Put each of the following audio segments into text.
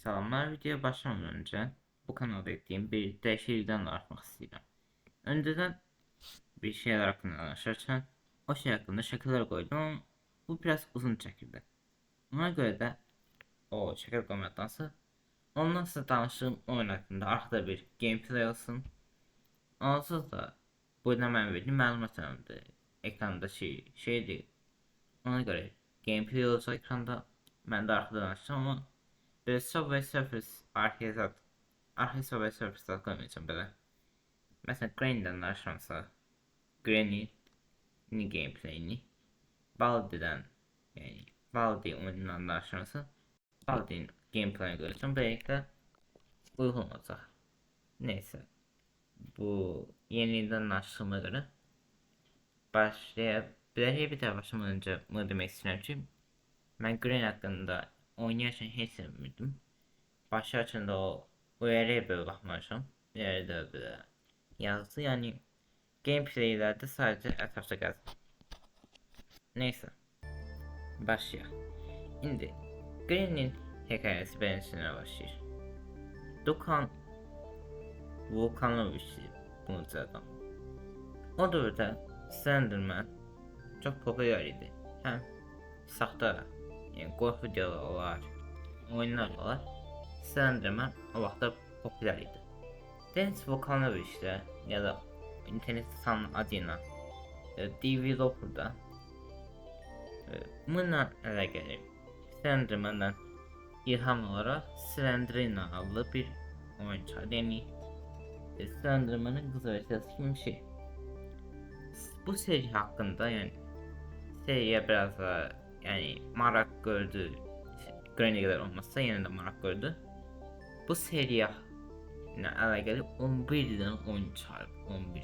Selamlar. Videoya başlamadan önce bu kanalda ettiğim bir değişiklikten açmak istedim. Önceden bir şeyler hakkında anlaşırken o şey hakkında şakalar koydum ama bu biraz uzun çekildi. Ona göre de o şaka koymaktansa ondan size tanıştığım oyun hakkında arkada bir gameplay olsun. Onsuz da bu hemen verdiğim məlumat önemli. Ekranda şey değil. Ona göre gameplay olacak ekranda ben de arkada danışacağım ama böyle Subway Surfers arkaya Subway Surfers'ı koymayacağım böyle. Mesela Granny'den başlamasa Granny'nin gameplay'ini Baldi'den yani Baldi oyunundan başlaması Baldi'nin gameplay'ine göreceğim. Böylelikle uygun olacak. Neyse. Bu yeniden açtığıma göre başlayabilir. Bir daha başlamadan önce bunu demek istiyorum ki ben Granny hakkında oynarken hiç sevmedim. Başlarken de o uyarıya böyle bakmışım. İleride böyle yazdı yani gameplaylerde sadece etrafta gaz. Neyse başlayalım. Şimdi Green'in hikayesi benimsine başlıyor. Dukan Volkanovic'ti bunu adam. O dövrdə Slenderman çok popüler idi. Hem saxta yani korku videolar, oyunlar var. Slenderman o vaxtda popüler idi. Denis Volkanovich de ya da internet sanılan adıyla developer'da bununla əlaqəli Slenderman'dan ilham olarak Slendrina adlı bir oyun çıkardı. Yani Slenderman'ın kız versiyonu gibi bir şey. Bu seri hakkında yani seriye biraz da yani merak gördü. Granny kadar olmazsa yine de merak gördü. Bu seriye alakalı 11 tane oyun çıkardı. 11.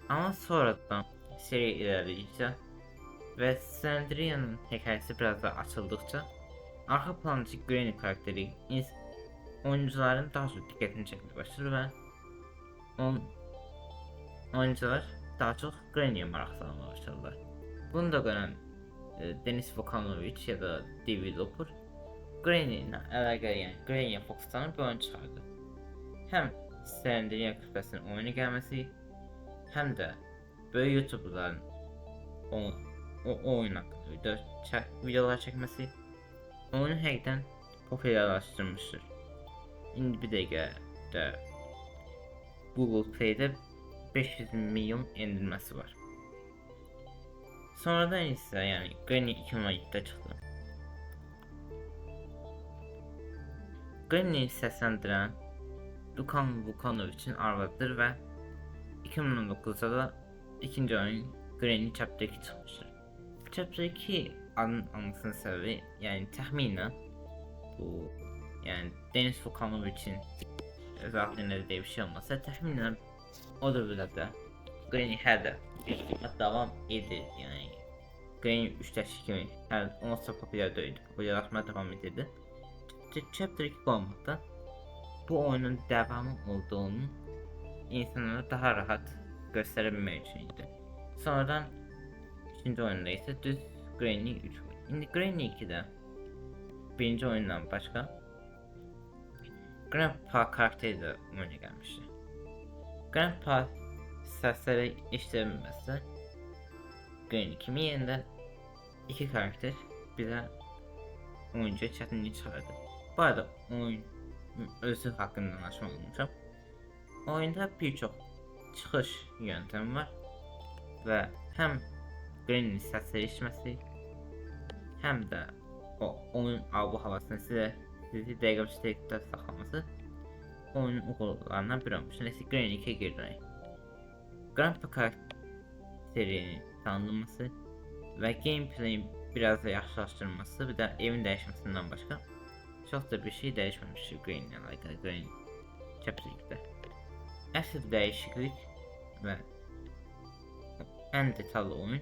Ama sonradan seri ilerledikçe ve Sandria'nın hikayesi biraz daha açıldıkça arka plandaki Granny karakteri oyuncuların daha çok dikkatini çekmeye başladı ve oyuncular daha çok Granny'ye merak salmaya başladılar. Bunu da gören Denis Volkanovich ya da developer Granny ile alakalı yani Granny'ye fokuslanıp bir oyun çıkardı. Hem Sandria kütlesinin oyuna gelmesi hem de böyle YouTuber'ların o oyun hakkında videolar çekmesi oyunu hakikaten popülerleştirmiştir. Şimdi bir de Google Play'de 500 milyon indirmesi var. Sonradan ise yani Granny 2017'de çıktı. Granny'yi seslendiren Dukan Vukanovic'in arvadıdır ve 2019'da da ikinci oyun Granny Chapter 2 çıkmıştır. Chapter 2 adının almasının sebebi yani tahminen bu yani Denis Vukanovic'in özelliklerinde de bir şey olmasa tahminen o dövrdə Granny hər də bir devam edir yani Granny 3 kimi hər olmasa popüler deyildi, popülerləşmeye devam edirdi. Chapter 2 olmakta bu oyunun devamı olduğunu insanlara daha rahat gösterebilmek için idi. Sonradan 3. oyunda ise düz Granny 3 oyun. Şimdi Granny 2'de birinci oyundan başka Grandpa karakteri de oyuna gelmişti. Grandpa sesleri işletilmezse Granny 2'nin yerində iki karakter bize oyuncuya çətinlik çıxardı. Bu arada oyun özü hakkında danışmaq olmuşam. Oyunda bir çox çıxış yöntemi var və həm Granny'nin səsləri işləməsi, həm də o oyun abu havasını sizi dəqiqə saxlaması oyunun uğurlarından biri olmuş. Neyse Granny 2'ye geri dönək. Grandpa karakterinin tanınması ve gameplay'in biraz da yaxşılaşdırılması bir de evin değişmesinden başka çok da bir şey değişmemiştir Granny ile alakalı Granny Chapter 2'de. Əsl değişiklik ve en detallı oyun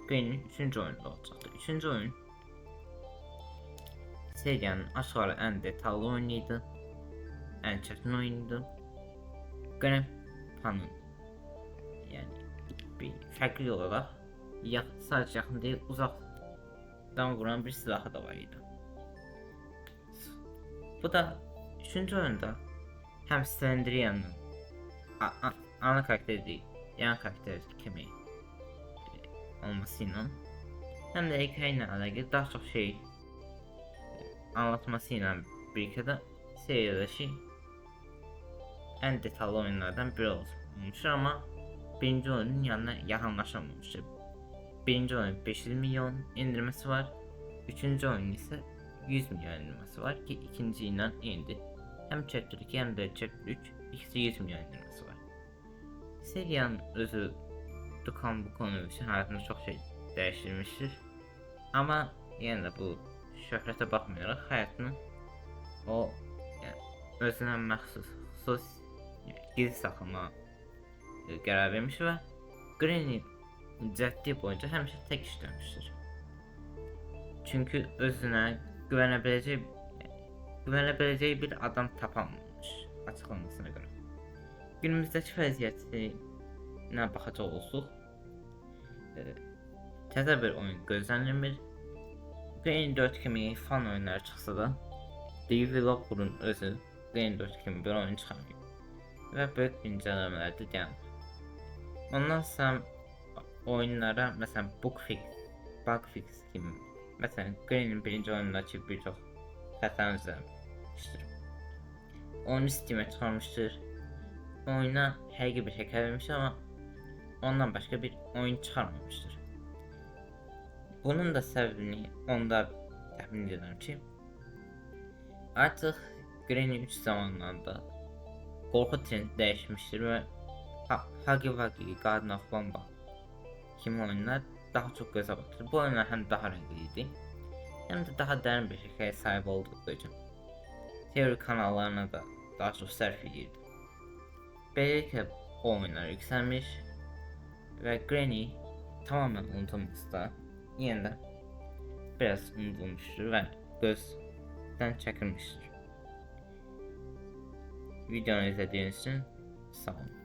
Granny'nin 3. oyunda olacaktır. 3. oyun seriyanın aşağı en detallı oyunuydu. En çetin oyunuydu. Grandpa'nın yani bir farklı olarak sadece yakın değil uzaktan vuran bir silahı da var idi. Bu da 3. oyunda hem Slendrian'ın ana karakteri değil, yan karakter kimi olmasıyla hem de hikayeyle alakalı daha çok şey anlatmasıyla birlikte seriyadaki en detaylı oyunlardan biri olmuştur ama birinci oyunun yanına yakınlaşamamıştır. Birinci oyun 500 milyon indirmesi var. Üçüncü oyun ise 100 milyon indirmesi var ki ikinci ile indi. Hem Chapter 2 hem de Chapter 3 ikisi 100 milyon indirmesi var. Seriyanın özü bu konu için hayatında çok şey değiştirmiştir. Ama yine de bu şöhrete bakmayarak hayatını o yani özüne məxsus gizli saklama qərar vermiş və Granny cəddi boyunca həmişə tək işləmişdir. Çünki özünə güvənə biləcəyi bir adam tapamamış açıqlamasına görə. Günümüzdəki vəziyyətinə baxacaq olsuq, təzə bir oyun gözlənilmir. Granny 4 kimi fan oyunları çıxsa da, developer'ın özü Granny 4 kimi bir oyun çıxarmayıb və böyük incələmələrdə dayanır. Ondan sonra oyunlara məsələn bug fix kimi məsələn Granny'nin birinci oyunundakı bir çox xətalar düzəlmişdir. Oyunu Steam'e çıxarmışdır. Oyuna həqiqi bir hekayə vermişdir amma ondan başqa bir oyun çıxarmamışdır. Bunun da səbəbini onda təxmin edirəm ki, artıq Granny 3 zamanlarında qorxu trendi dəyişmişdir və Huggy Wuggy, Garden of Bomba kimi oyunlar daha çox gözə batır. Bu oyunlar həm daha rəngli idi, həm də daha dərin bir hekayəyə sahib olduğu üçün teori kanallarına da daha çox sərf edirdi. Beləliklə o oyunlar yüksəlmiş və Granny tamamen unutulması da yenə də biraz unutulmuşdur və gözdən çəkilmişdir. Videonu izlediğiniz için sağ olun.